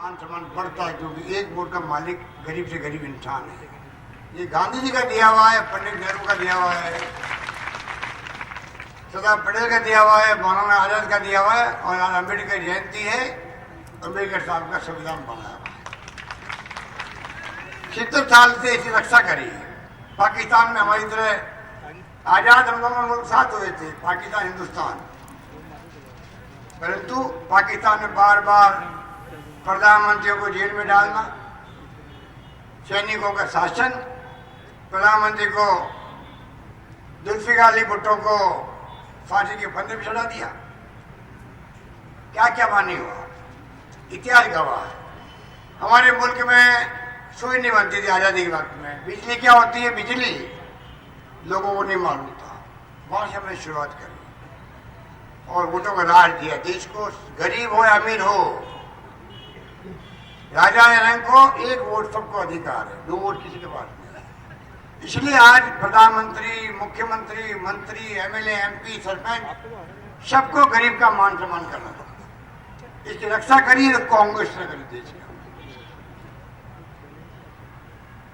मान सम्मान बढ़ता है, क्योंकि एक वोट का मालिक गरीब से गरीब इंसान है। ये गांधी जी का दिया हुआ है, पंडित नेहरू का दिया हुआ है, सरदार पटेल का दिया हुआ है, मौलाना आजाद का दिया हुआ है, और आज अम्बेडकर जयंती है, अम्बेडकर साहब का संविधान बनाया हुआ है। 70 साल से इसकी रक्षा करी है। पाकिस्तान में हमारी तरह आजाद हम दोनों मुल्क साथ हुए थे, पाकिस्तान हिंदुस्तान, परंतु पाकिस्तान में बार बार प्रधानमंत्रियों को जेल में डालना, सैनिकों का शासन, प्रधानमंत्री को जुल्फिकार अली भुट्टो को फांसी के फंदे पे चढ़ा दिया। क्या क्या मानी हुआ, इतिहास गवाह है। हमारे मुल्क में सुई नहीं बनती थी आजादी के वक्त में। बिजली क्या होती है, बिजली लोगों को नहीं मालूम था, वहां से हमने शुरुआत करी और वोटों का राज दिया देश को। गरीब हो या अमीर हो, राजा या रंग को एक वोट सबको अधिकार है, 2 वोट किसी के पास नहीं है। इसलिए आज प्रधानमंत्री, मुख्यमंत्री, मंत्री, एमएलए, एमपी, सरपंच सबको गरीब का मान सम्मान करना पड़ता। इसकी रक्षा करी तो कांग्रेस ने करी देश की।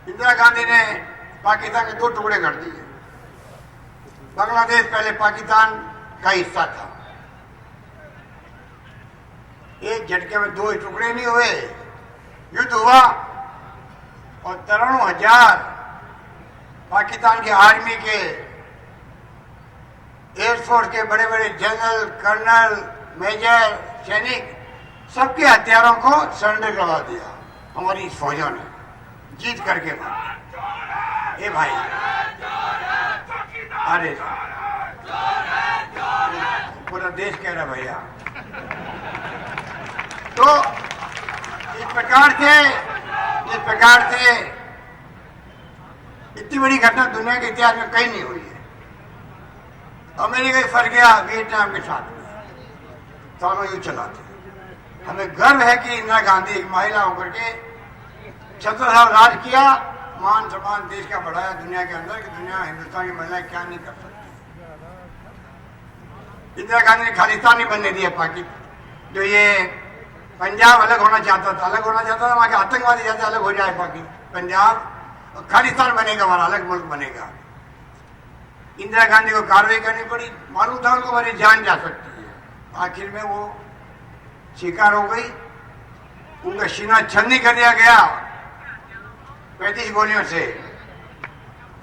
इंदिरा गांधी ने पाकिस्तान के 2 टुकड़े कर दिए। बांग्लादेश पहले पाकिस्तान का हिस्सा था, एक झटके में 2 टुकड़े नहीं हुए, युद्ध हुआ और दर्जनों हजार पाकिस्तान की आर्मी के, एयरफोर्स के बड़े बड़े जनरल, कर्नल, मेजर, सैनिक सबके हथियारों को सरेंडर करवा दिया हमारी इस फौजों ने, जीत करके। ए भाई, अरे पूरा देश कह रहा भैया। तो इस प्रकार से इतनी बड़ी घटना दुनिया के इतिहास में कहीं नहीं हुई है। अमेरिका फर गया वियतनाम के साथ में, दोनों युद्ध चलाते। हमें गर्व है कि इंदिरा गांधी एक महिला होकर के 70 साल राज किया, मान सम्मान देश का बढ़ाया दुनिया के अंदर, कि दुनिया हिंदुस्तान की महिलाएं क्या नहीं कर सकती। इंदिरा गांधी ने खालिस्तान नहीं बनने दिया पाकिस्तान। जो ये पंजाब अलग होना चाहता था, वहां के आतंकवादी जैसे अलग हो जाए पंजाब, खालिस्तान बनेगा, हमारा अलग मुल्क बनेगा। इंदिरा गांधी को कार्रवाई करनी पड़ी, मालूम था उनको हमारी जान जा सकती है। आखिर में वो शिकार हो गई, उनका सीना छलनी कर दिया गया 35 गोलियों से।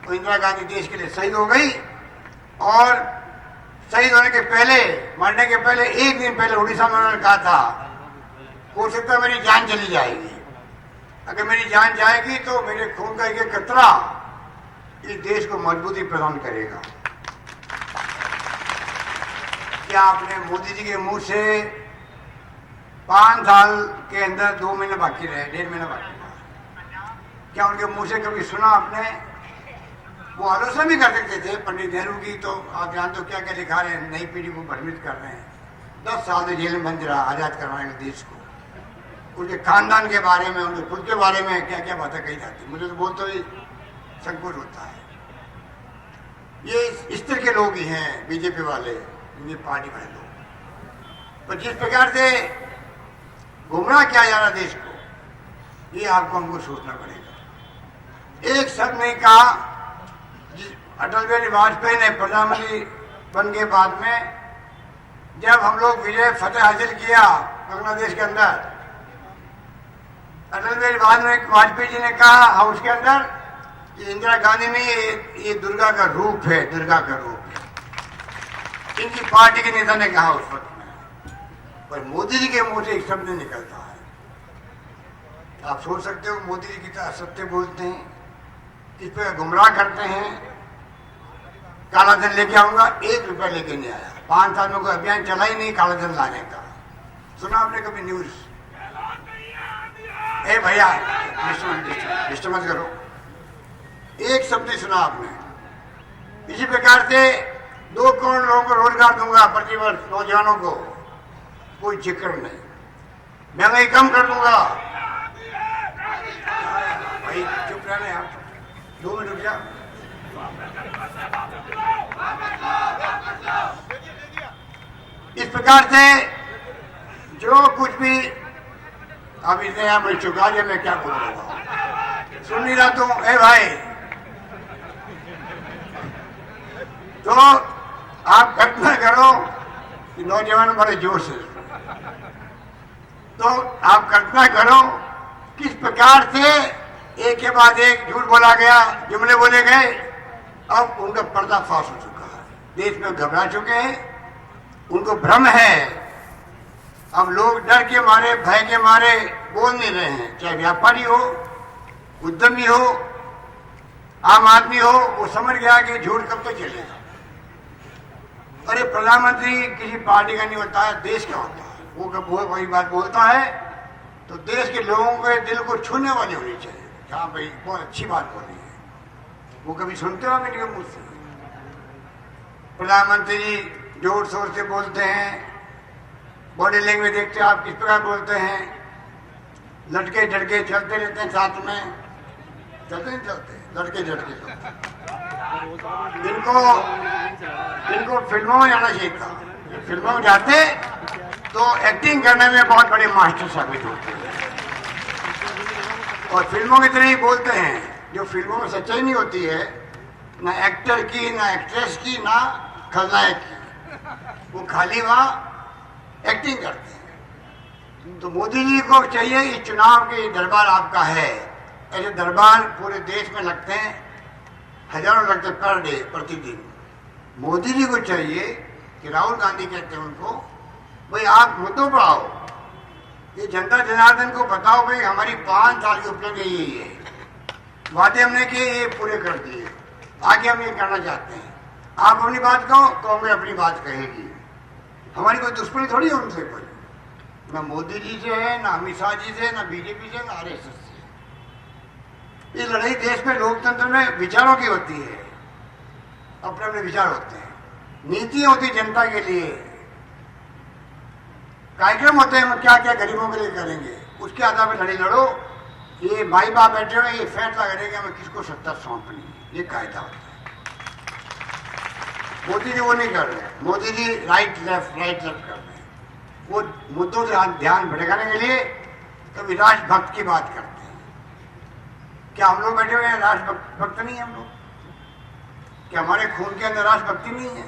तो इंदिरा गांधी देश के लिए शहीद हो गई, और शहीद होने के पहले, मरने के पहले 1 दिन पहले उड़ीसा में उन्होंने कहा था, हो सकता है मेरी जान चली जाएगी, अगर मेरी जान जाएगी तो मेरे खून का एक कतरा इस देश को मजबूती प्रदान करेगा। क्या आपने मोदी जी के मुंह से 5 साल के अंदर 2 महीने बाकी रहे, 1.5 महीना बाकी रहा, क्या उनके मुंह से कभी सुना आपने? वो आलोचना भी कर सकते थे पंडित नेहरू की, तो आप जानते हो क्या क्या दिखा रहे हैं, नई पीढ़ी को भ्रमित कर रहे हैं। 10 साल से जेल में बंद रहा आजाद करवाने के देश को। उनके खानदान के बारे में, उनके खुद के बारे में क्या क्या बातें कही जाती, मुझे तो बोलते हुए संकोच होता है। ये इस तरह के लोग ही हैं बीजेपी वाले, इनकी पार्टी वाले लोग। पर जिस प्रकार से गुमराह किया जा रहा देश को, ये आपको हमको सोचना पड़ेगा। एक शब्द नहीं कहा, अटल बिहारी वाजपेयी ने प्रधानमंत्री बन के बाद में, जब हम लोग विजय फतेह हासिल किया बांग्लादेश के अंदर, अटल बिहारी वाजपेयी जी ने कहा हाउस के अंदर, ये इंदिरा गांधी नहीं, ये दुर्गा का रूप है, दुर्गा का रूप है। इनकी पार्टी के नेता ने कहा उस वक्त में, पर मोदी जी के मुंह से एक शब्द निकलता है। आप सोच सकते हो मोदी जी कितना असत्य बोलते हैं, किस पे गुमराह करते हैं। काला धन लेके आऊंगा, 1 रुपया लेके नहीं आया। 5 साल में कोई अभियान चला ही नहीं काला धन लाने का। सुना आपने कभी न्यूज? ए भैया, डिस्टर्ब मत करो, एक शब्द नहीं सुना आपने। इसी प्रकार से 2 करोड़ लोगों को रोजगार दूंगा प्रतिवर्ष, नौजवानों को, कोई जिक्र नहीं। महंगाई कम कर दूंगा। भाई चुप रहना यार, 2 मिनट रुक जा। इस प्रकार से जो कुछ भी अब इतने यहाँ मुझे चुका दिया, मैं क्या बोलूँगा, सुन नहीं रहा तू। ए भाई, तो आप कल्पना करो कि नौजवान बड़े जोश है, तो आप कल्पना करो किस प्रकार से एक के बाद एक झूठ बोला गया, जुमले बोले गए। अब उनका पर्दाफाश हो चुका है, देश में घबरा चुके हैं, उनको भ्रम है। अब लोग डर के मारे, भय के मारे बोल नहीं रहे हैं, चाहे व्यापारी हो, उद्यमी हो, आम आदमी हो, वो समझ गया कि झूठ कब तक चलेगा। अरे प्रधानमंत्री किसी पार्टी का नहीं होता है, देश का होता है। वो कब वही बात बोलता है तो देश के लोगों के दिल को छूने वाली होनी चाहिए। हाँ भाई, बहुत अच्छी बात बोली है, वो कभी सुनते हो मेरे मुझसे? प्रधानमंत्री जी जोर शोर से बोलते हैं, बॉडी लैंग्वेज देखते हैं आप किस प्रकार बोलते हैं, लटके झटके चलते रहते हैं, साथ में चलते नहीं चलते, लटके झटके चलते। इनको फिल्मों में जाना चाहिए था, फिल्मों में जाते तो एक्टिंग करने में बहुत बड़े मास्टर साबित होते हैं, और फिल्मों की तरह ही बोलते हैं। जो फिल्मों में सच्चाई नहीं होती है, ना एक्टर की, ना एक्ट्रेस की, ना खलनायक की, वो खाली वहाँ एक्टिंग करते हैं। तो मोदी जी को चाहिए, इस चुनाव के दरबार आपका है, ऐसे दरबार पूरे देश में लगते हैं, हजारों लगते पर डे, प्रतिदिन। मोदी जी को चाहिए कि राहुल गांधी कहते हैं उनको, भाई आप मुद्दों पर आओ, ये जनता जनार्दन को बताओ भाई हमारी 5 साल की उपलब्धि यही है, वादे हमने किए ये पूरे कर दिए, आगे हम ये करना चाहते हैं। आप अपनी बात कहो, कांग्रेस अपनी बात कहेगी। हमारी कोई दुश्मनी थोड़ी है उनसे, कोई ना मोदी जी से है, ना अमित शाह जी से, ना बीजेपी से, ना आरएसएस से। ये लड़ाई देश में लोकतंत्र में विचारों की होती है, अपने अपने विचार होते हैं, नीति होती जनता के लिए, कार्यक्रम होते हैं, क्या क्या गरीबों के लिए करेंगे, उसके आधार पर लड़ाई लड़ो। ये माई बाप बैठे हुए ये फैसला करेंगे हमें किसको सत्ता सौंपनी है, ये कायदा होता है। मोदी जी वो नहीं कर रहे, मोदी जी राइट लेफ्ट कर रहे हैं। वो मुद्दों से ध्यान भटकाने के लिए कभी राष्ट्रभक्त की बात करते हैं। क्या हम लोग बैठे हुए हैं राष्ट्रभक्त नहीं है हम लोग? क्या हमारे खून के अंदर राष्ट्रभक्ति नहीं है?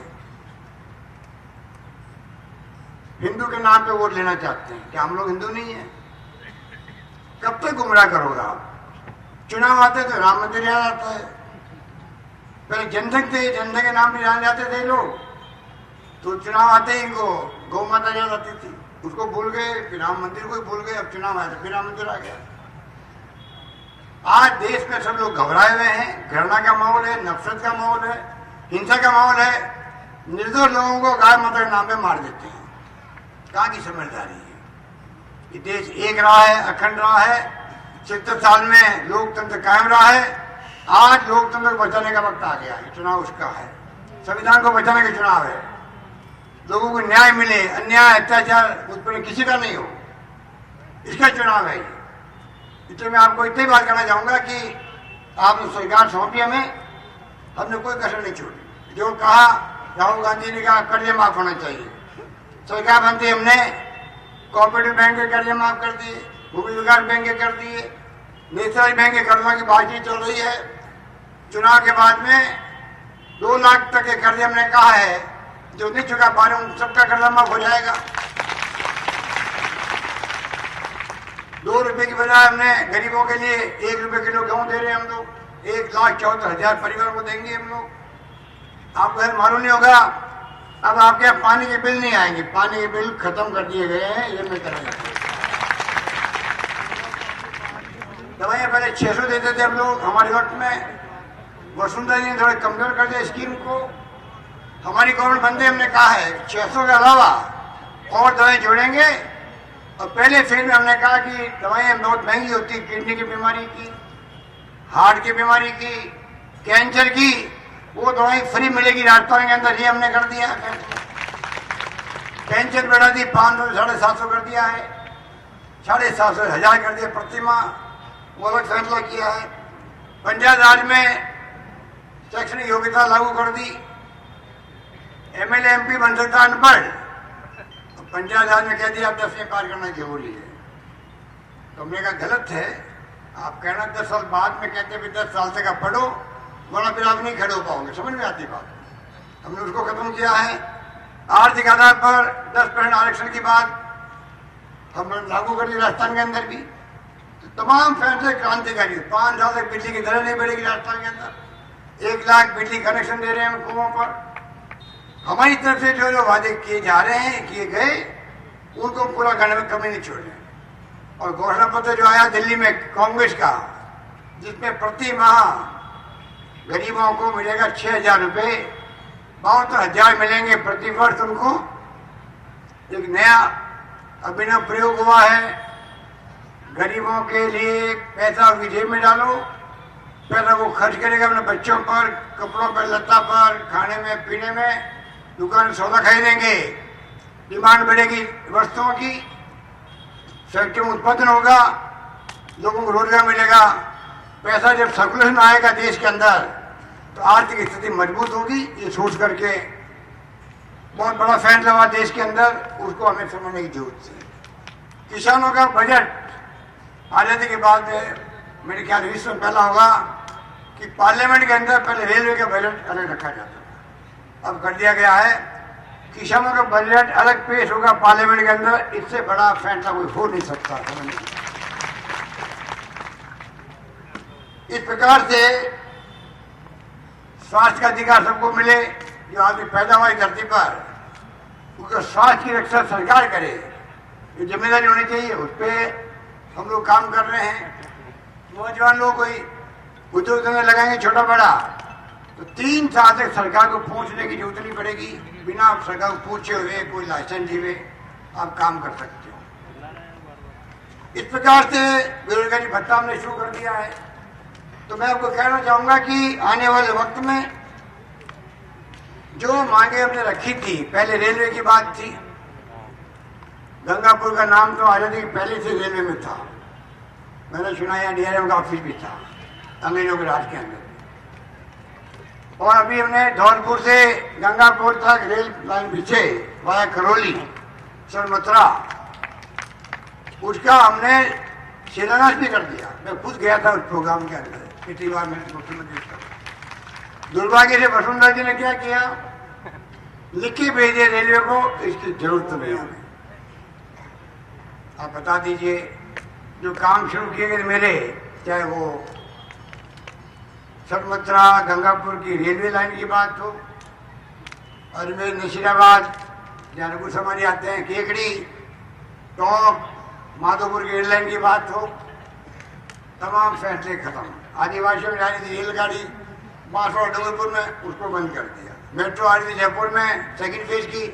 हिंदू के नाम पे वोट लेना चाहते हैं, क्या हम लोग हिंदू नहीं है? कब तक गुमराह करोगे आप? चुनाव आते तो राम मंदिर याद आता है, पहले जनसंघ थे, जनसंघ के नाम पे जाने जाते थे लोग, तो चुनाव आते ही इनको गौ माता याद आती थी, उसको भूल गए, फिर राम मंदिर को भूल गए, अब चुनाव आया तो फिर राम मंदिर आ गया। आज देश में सब लोग घबराए हुए हैं, घृणा का माहौल है, नफरत का माहौल है, हिंसा का माहौल है, निर्दोष लोगों को गाय माता के नाम पे मार देते हैं। कहाँ की समझदारी है? ये देश एक रहा है, अखंड रहा है, 70 साल में लोकतंत्र कायम रहा है। आज लोकतंत्र को बचाने का वक्त आ गया है, चुनाव उसका है, संविधान को बचाने का चुनाव है, लोगों को न्याय मिले, अन्याय अत्याचार उत्पन्न किसी का नहीं हो, इसका चुनाव है। इसलिए मैं आपको इतनी बात करना चाहूंगा कि आपने सरकार सौंपी हमें, हमने कोई कसर नहीं छोड़ी। जो कहा राहुल गांधी ने कहा कर्जे माफ होना चाहिए, सरकार बनती हमने कोऑपरेटिव बैंक के कर्जे माफ कर दिए, भूमि विकास बैंक के कर दिए, नेशनल बैंक के कर्जों की बातचीत चल रही है। चुनाव के बाद में 2 लाख तक के कर्जे हमने कहा है, जो नहीं चुका पा रहे उन सबका कर्जा माफ हो जाएगा। 2 रुपए की बजाय हमने गरीबों के लिए 1 रुपए किलो गेहूं दे रहे हैं हम लोग, 1,14,000 परिवार को देंगे हम लोग। आपको मालूम नहीं होगा, अब आपके यहाँ पानी के बिल नहीं आएंगे, पानी के बिल खत्म कर दिए गए हैं, ये मैं कहना चाहता हूँ। दवाइयाँ पहले 600 देते थे हम लोग, हमारे वक्त में वसुंधरा जी ने थोड़े कमजोर कर दिया स्कीम को। हमारी गवर्नमेंट बनते हमने कहा है 600 के अलावा और दवाएं जोड़ेंगे, और पहले फेज में हमने कहा कि दवाएं बहुत महंगी होती है, किडनी की बीमारी की, हार्ट की बीमारी की, कैंसर की, वो दवाई फ्री मिलेगी राजस्थान के अंदर, ये हमने कर दिया। पेंशन बढ़ा दी, 500 750 कर दिया है, 750 1000 कर दिया प्रति माह, वो अलग फैसला किया है। पंजाब राज्य में शैक्षणिक योग्यता लागू कर दी, एमएलए एमपी बन सकता अनपढ़, पंजाब राज्य में कह दिया अब 10वीं पार करना जरूरी है। तो हमने कहा गलत है, आप कहना 10 साल बाद में कहते भी 10 साल तक आप पढ़ो, वरना फिर आप नहीं खड़े हो पाओगे। समझ में आती बात? हमने उसको खत्म किया है। आर्थिक आधार पर 10% आरक्षण की बात हमने लागू कर दी राजस्थान के अंदर भी। तो तमाम फैसले क्रांतिकारी। 5 साल तक बिजली की दरें नहीं बढ़ेगी राजस्थान के अंदर। 1 लाख बिजली कनेक्शन दे रहे हैं हम कुओं पर। हमारी तरफ से जो वादे किए जा रहे हैं, किए गए, उनको पूरा करने में कमी नहीं छोड़ रहे। और घोषणा पत्र जो आया दिल्ली में कांग्रेस का, जिसमें प्रति माह गरीबों को मिलेगा 6,000 रुपये, 72,000 मिलेंगे प्रति वर्ष उनको। एक नया अभिनव प्रयोग हुआ है। गरीबों के लिए पैसा उनकी जेब में डालो, पैसा वो खर्च करेगा अपने बच्चों पर, कपड़ों पर, लत्ता पर, खाने में, पीने में, दुकान सौदा खरीदेंगे, डिमांड बढ़ेगी वस्तुओं की, फैक्ट्री में उत्पादन होगा, लोगों को रोजगार मिलेगा। पैसा जब सर्कुलेशन आएगा देश के अंदर तो आर्थिक स्थिति मजबूत होगी। ये सोच करके बहुत बड़ा फैसला हुआ देश के अंदर, उसको हमें समझने की जरूरत है। किसानों का बजट आजादी के बाद मेरे ख्याल विश्व में पहला होगा कि पार्लियामेंट के अंदर पहले रेलवे का बजट अलग रखा जाता था, अब कर दिया गया है। किसानों का बजट अलग पेश होगा पार्लियामेंट के अंदर। इससे बड़ा फैसला कोई हो नहीं सकता। इस प्रकार से स्वास्थ्य का अधिकार सबको मिले। जो आदमी पैदा हुआ धरती पर, उसका स्वास्थ्य की रक्षा सरकार करे, ये जिम्मेदारी होनी चाहिए। उस पर हम लोग काम कर रहे हैं। नौजवान लोग कोई उद्योग धंधे लगाएंगे छोटा बड़ा, तो 3 साल तक सरकार को पूछने की जरूरत नहीं पड़ेगी। बिना सरकार को पूछे हुए, कोई लाइसेंस दिए आप काम कर सकते हो। इस प्रकार से बेरोजगारी भत्ता हमने शुरू कर दिया है। तो मैं आपको कहना चाहूंगा कि आने वाले वक्त में जो मांगे हमने रखी थी, पहले रेलवे की बात थी। गंगापुर का नाम तो आजादी के पहले से रेलवे में था। मैंने सुना यहाँ डीआरएम का ऑफिस भी था अंग्रेजों के राज के अंदर। और अभी हमने धौलपुर से गंगापुर तक रेल लाइन बिछे वाया करौली, सरमथुरा, उसका हमने शिलान्यास भी कर दिया। मैं खुद गया था उस प्रोग्राम के अंदर, पिछली बार मैंने मुख्यमंत्री का। दुर्भाग्य से वसुंधरा जी ने क्या किया, लिख के भेजे रेलवे को, इसकी जरूरत नहीं हमें। आप बता दीजिए, जो काम शुरू किए गए मेरे, चाहे वो सरमथुरा गंगापुर की रेलवे लाइन की बात हो, अजमेर नशीराबाद जहाँ रघु समारी आते हैं, केकड़ी, टोंक, माधोपुर की रेललाइन की बात हो, तमाम फैसले खत्म। आदिवासियों में जानी थी रेलगाड़ी बांसवाड़ा डूंगरपुर में, उसको बंद कर दिया। मेट्रो आ रही थी जयपुर में, सेकंड फेज की,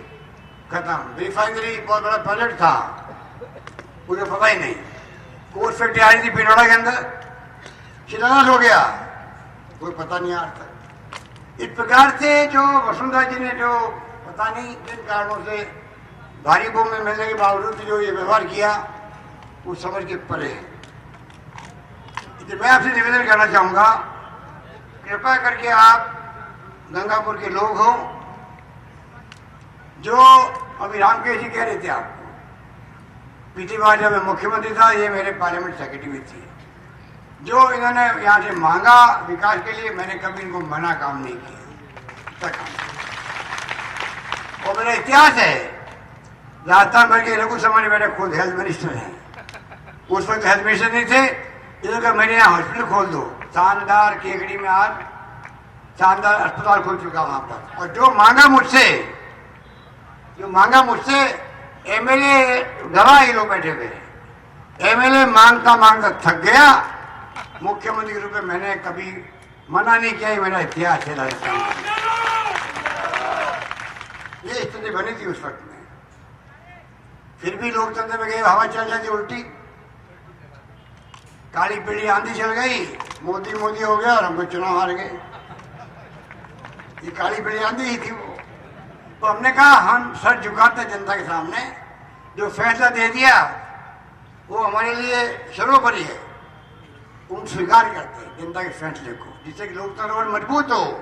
खत्म। रिफाइनरी बहुत बड़ा प्रोजेक्ट था, मुझे पता ही नहीं। कोच फैक्ट्री आ रही थी पिनौड़ा के अंदर, शिलान्यास हो गया, कोई पता नहीं आज तक। इस प्रकार से जो वसुंधरा जी ने जो पता नहीं जिन कारणों से भारी बोम में मिलने के बावजूद जो ये व्यवहार किया, वो समझ के परे है। मैं आपसे निवेदन करना चाहूंगा, कृपया करके आप गंगापुर के लोग हो, जो अभी रामकेश जी कह रहे थे आपको, पिछली बार जब मैं मुख्यमंत्री था, ये मेरे पार्लियामेंट सेक्रेटरी भी थी, जो इन्होंने यहाँ से मांगा विकास के लिए, मैंने कभी इनको मना काम नहीं किया। और मेरा इतिहास है, राजस्थान भर के रघु समारी मेरे खुद हेल्थ मिनिस्टर हैं। उस वक्त हेल्थ मिनिस्टर नहीं थे, इन्होंने मेरे यहाँ हॉस्पिटल खोल दो। शानदार केकड़ी में आज शानदार अस्पताल खुल चुका वहां पर। और जो मांगा मुझसे एमएलए गवाह ही लोग बैठे हुए, एमएलए मांगता मांगता थक गया। मुख्यमंत्री के रूप में मैंने कभी मना नहीं किया, मेरा इतिहास है राजस्थान का। ये स्थिति बनी थी उस वक्त में, फिर भी लोकतंत्र में गए, हवा चल जाती उल्टी, काली पीली आंधी चल गई, मोदी मोदी हो गया और हमको चुनाव हार गए। ये काली पीली आंधी ही थी वो। तो हमने कहा हम सर झुकाते जनता के सामने, जो फैसला दे दिया वो हमारे लिए सर्वोपरि है, उन स्वीकार करते हैं जनता के फैसले को, जिससे कि लोकतंत्र और मजबूत हो।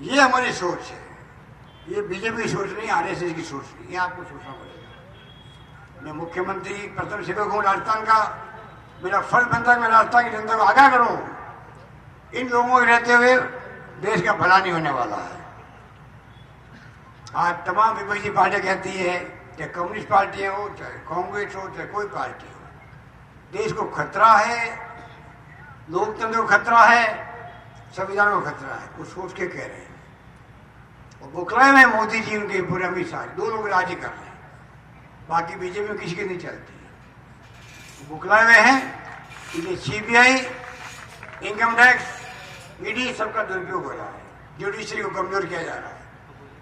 ये हमारी सोच है, ये बीजेपी की सोच नहीं, आरएसएस की सोच नहीं, ये आपको सोचना पड़ेगा। मैं मुख्यमंत्री प्रथम सेवक हूँ राजस्थान का। मेरा फर्ज बनता है मैं राजस्थान की जनता को आगाह करूँ। इन लोगों के रहते हुए देश का भला नहीं होने वाला है। आज तमाम विपक्षी पार्टियां कहती है, चाहे कम्युनिस्ट पार्टियां हो, चाहे कांग्रेस हो, चाहे कोई पार्टी हो, देश को खतरा है, लोकतंत्र को खतरा है, संविधान को खतरा है। कुछ सोच के कह रहे हैं और बुकलाए में मोदी जी उनके पूरे अमित शाह दो लोग राजी कर रहे हैं, बाकी बीजेपी में किसी की नहीं चलती। बुकलाए में है कि सीबीआई, इनकम टैक्स, ईडी सबका दुरुपयोग हो रहा है, जुडिशरी को कमजोर किया जा रहा है,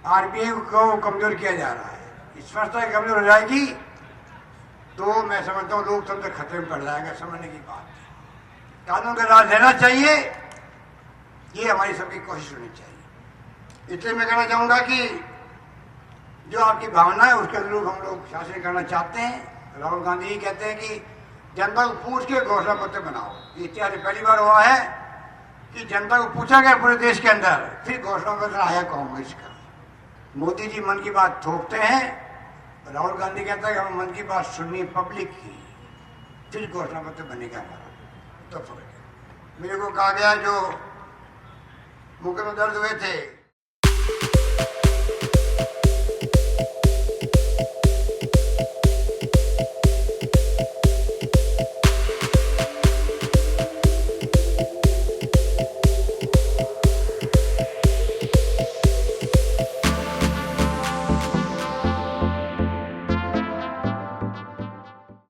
आरबीआई को कमजोर किया जा रहा है। इस व्यवस्था कमजोर हो जाएगी तो मैं समझता हूँ लोकतंत्र खतरे में पड़ जाएगा। समझने की बात है, कानून का राज रहना चाहिए, ये हमारी सबकी कोशिश होनी चाहिए। इसलिए मैं कहना चाहूंगा कि जो आपकी भावना है उसके अनुरूप हम लोग शासन करना चाहते हैं। राहुल गांधी जी कहते हैं कि जनता को पूछ के घोषणा पत्र बनाओ। ये इतिहास पहली बार हुआ है कि जनता को पूछा गया पूरे देश के अंदर, फिर घोषणा पत्र आया कांग्रेस का। मोदी जी मन की बात थोपते हैं, राहुल गांधी कहता है कि हमें मन की बात सुननी पब्लिक की, फिर घोषणा पत्र बनेगा हमारा। तो फर्क है। मेरे को कहा गया जो मुकदमे दर्ज हुए थे